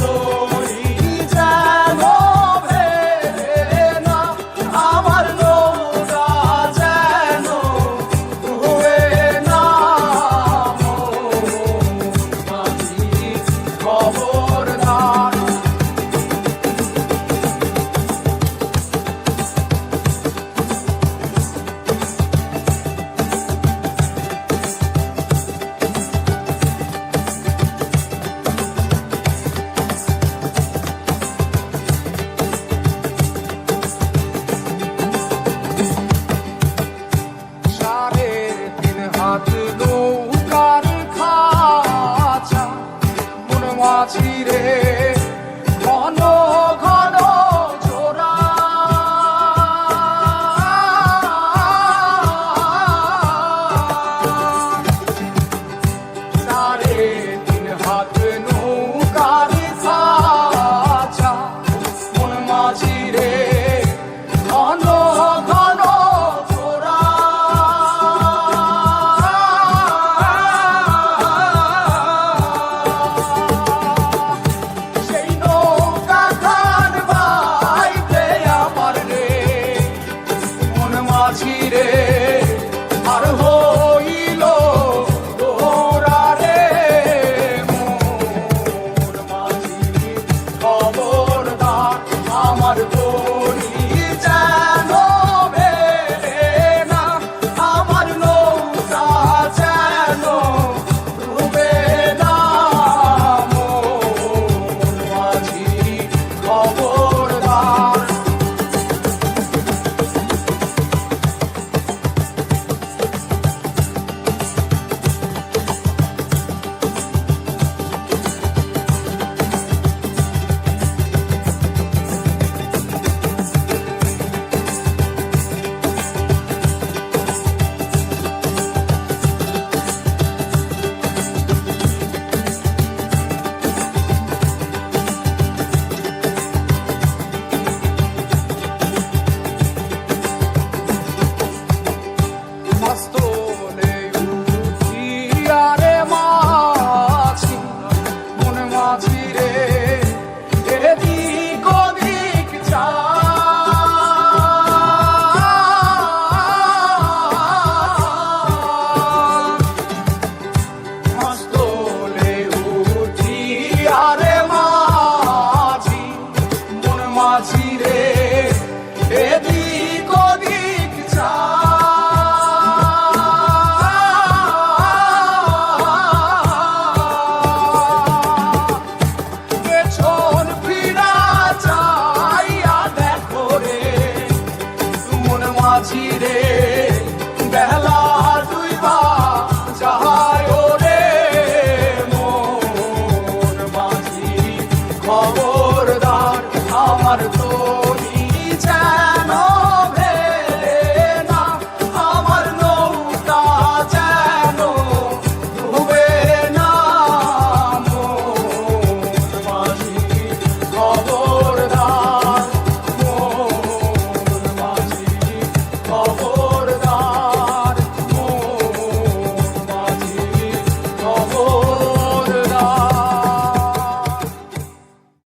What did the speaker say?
তরি যেন ভেড়ে না, আমার নৌকা যেন ডুবে না। মাঝি খবরদার, হাত নৌকার খাঁচা মন মাঝি রে ঘন ঘন জোড়া। সাড়ে তিন হাত নৌকার খাঁচা মন মাঝি রে ঘন ঘন জোড়া। মাঝিরে আর হইল তোরা রে মোর মাঝি খবরদার, আমার তরি যেন ভেড়ে না, আমার নৌকা যেন ডুবে না। মোর মাঝি খবরদার, মাঝিরে এদিক ওদিক যা। পেছন ফিরা চাইয়া দেখো রে মন মাঝিরে বেলা দুইবা যায় রে মোর মাঝি খবর